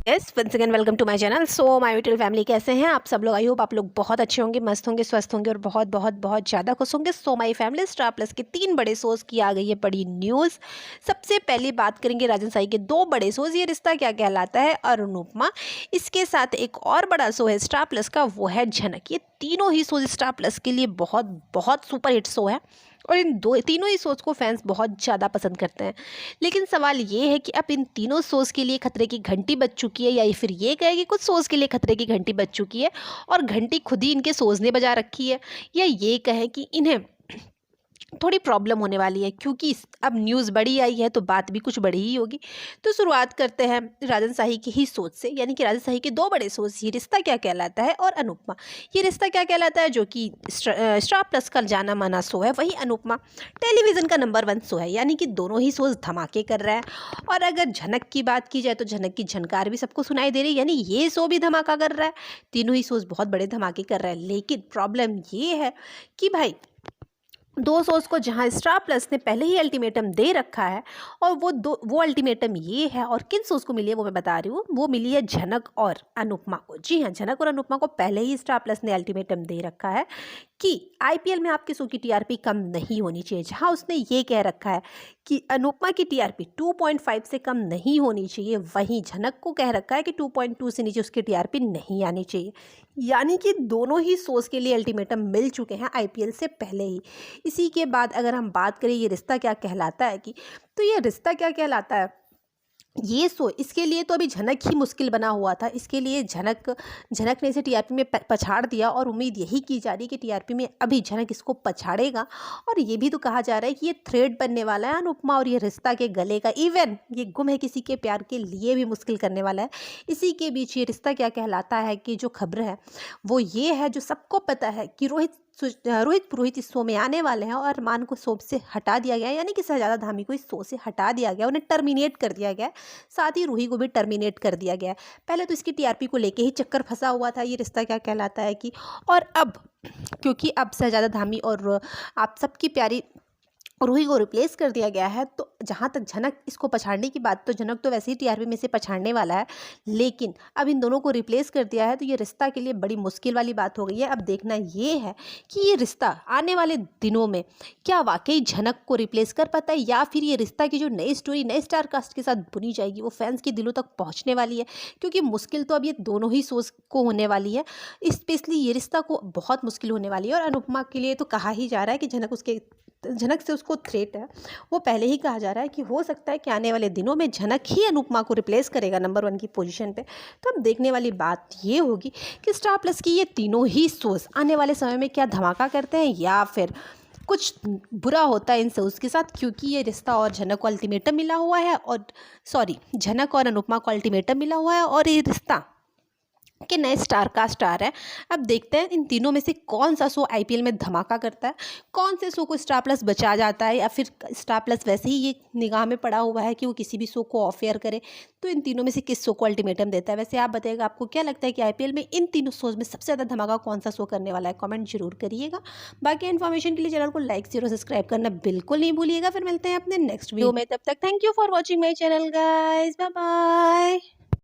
Yes once again welcome to my channel. So my YouTube family, कैसे हैं आप सब लोग? आई होप आप लोग बहुत अच्छे होंगे, मस्त होंगे, स्वस्थ होंगे और बहुत बहुत बहुत ज़्यादा खुश होंगे। So my family, star plus के 3 बड़े शोज़ की आ गई है बड़ी न्यूज़। सबसे पहले बात करेंगे राजन साई के 2 बड़े शोज़, ये रिश्ता क्या कहलाता है और अनुपमा। इसके साथ एक और बड़ा शो है स्टार प्लस का, वो है झनक। ये तीनों ही शोज़ स्टार प्लस के लिए बहुत बहुत सुपर हिट शो है और इन तीनों ही शोज़ को फैंस बहुत ज़्यादा पसंद करते हैं। लेकिन सवाल ये है कि अब इन तीनों शोज़ के लिए खतरे की घंटी बज चुकी है, या फिर ये कहे कि कुछ शोज़ के लिए खतरे की घंटी बज चुकी है और घंटी खुद ही इनके शोज़ ने बजा रखी है, या ये कहे कि इन्हें थोड़ी प्रॉब्लम होने वाली है, क्योंकि अब न्यूज़ बड़ी आई है तो बात भी कुछ बड़ी ही होगी। तो शुरुआत करते हैं राजन साही की ही सोच से, यानी कि राजन साही के 2 बड़े शोज़, ये रिश्ता क्या कहलाता है और अनुपमा। ये रिश्ता क्या कहलाता है जो कि स्टार प्लस का जाना माना शो है, वही अनुपमा टेलीविज़न का नंबर 1 शो है, यानी कि दोनों ही शोज़ धमाके कर रहा है। और अगर झनक की बात की जाए तो झनक की झनकार भी सबको सुनाई दे रही है, यानी ये शो भी धमाका कर रहा है। तीनों ही शोज़ बहुत बड़े धमाके कर रहे हैं। लेकिन प्रॉब्लम ये है कि भाई 2 शोज़ को जहां स्टार प्लस ने पहले ही अल्टीमेटम दे रखा है, और वो अल्टीमेटम ये है, और किन शोज़ को मिली है वो मैं बता रही हूँ। वो मिली है झनक और अनुपमा को। जी हाँ, झनक और अनुपमा को पहले ही स्टार प्लस ने अल्टीमेटम दे रखा है कि आईपीएल में आपके शो की टीआरपी कम नहीं होनी चाहिए। जहां उसने ये कह रखा है कि अनुपमा की टीआरपी 2.5 से कम नहीं होनी चाहिए, वहीं झनक को कह रखा है कि 2.2 से नीचे उसकी टीआरपी नहीं आनी चाहिए। यानी कि दोनों ही शोज़ के लिए अल्टीमेटम मिल चुके हैं आईपीएल से पहले ही। इसी के बाद अगर हम बात करें ये रिश्ता क्या कहलाता है की, तो ये रिश्ता क्या कहलाता है, ये शो इसके लिए तो अभी झनक ही मुश्किल बना हुआ था। इसके लिए झनक ने इसे टीआरपी में पछाड़ दिया, और उम्मीद यही की जा रही है कि टीआरपी में अभी झनक इसको पछाड़ेगा। और ये भी तो कहा जा रहा है कि ये थ्रेड बनने वाला है अनुपमा और ये रिश्ता के गले का। इवन ये गुम है किसी के प्यार के लिए भी मुश्किल करने वाला है। इसी के बीच ये रिश्ता क्या कहलाता है कि जो खबर है वो ये है, जो सबको पता है कि रोहित पुरोहित इस शो में आने वाले हैं, और अरमान को शो से हटा दिया गया है, यानी कि शहजादा धामी को इस शो से हटा दिया गया, उन्हें टर्मिनेट कर दिया गया है। साथ ही रूही को भी टर्मिनेट कर दिया गया है। पहले तो इसकी टीआरपी को लेके ही चक्कर फंसा हुआ था ये रिश्ता क्या कहलाता है कि, और अब क्योंकि अब शहजादा धामी और आप सबकी प्यारी रूही को रिप्लेस कर दिया गया है, तो जहाँ तक झनक इसको पछाड़ने की बात, तो झनक तो वैसे ही टीआरपी में से पछाड़ने वाला है, लेकिन अब इन दोनों को रिप्लेस कर दिया है तो ये रिश्ता के लिए बड़ी मुश्किल वाली बात हो गई है। अब देखना ये है कि ये रिश्ता आने वाले दिनों में क्या वाकई झनक को रिप्लेस कर पाता है, या फिर ये रिश्ता की जो नई स्टोरी नए स्टार कास्ट के साथ बुनी जाएगी वो फैंस के दिलों तक पहुँचने वाली है। क्योंकि मुश्किल तो अब ये दोनों ही शोज़ को होने वाली है, स्पेशली ये रिश्ता को बहुत मुश्किल होने वाली है। और अनुपमा के लिए तो कहा ही जा रहा है कि झनक से उसको थ्रेट है। वो पहले ही कहा जा रहा है कि हो सकता है कि आने वाले दिनों में झनक ही अनुपमा को रिप्लेस करेगा नंबर 1 की पोजीशन पे। तो अब देखने वाली बात ये होगी कि स्टार प्लस की ये तीनों ही शोज़ आने वाले समय में क्या धमाका करते हैं, या फिर कुछ बुरा होता है इन शोज़ के साथ। क्योंकि ये रिश्ता और झनक को अल्टीमेटम मिला हुआ है, और झनक और अनुपमा को अल्टीमेटम मिला हुआ है, और ये रिश्ता कि नए स्टार का स्टार है। अब देखते हैं इन तीनों में से कौन सा शो आईपीएल में धमाका करता है, कौन से शो को स्टार प्लस बचा जाता है, या फिर स्टार प्लस वैसे ही ये निगाह में पड़ा हुआ है कि वो किसी भी शो को ऑफ एयर करे। तो इन तीनों में से किस शो को अल्टीमेटम देता है? वैसे आप बताइएगा, आपको क्या लगता है कि आईपीएल में इन तीनों शोज में सबसे ज़्यादा धमाका कौन सा शो करने वाला है? कॉमेंट जरूर करिएगा। बाकी इन्फॉर्मेशन के लिए चैनल को लाइक शेयर और सब्सक्राइब करना बिल्कुल नहीं भूलिएगा। फिर मिलते हैं अपने नेक्स्ट वीडियो में, तब तक thank you for watching my channel guys, bye bye.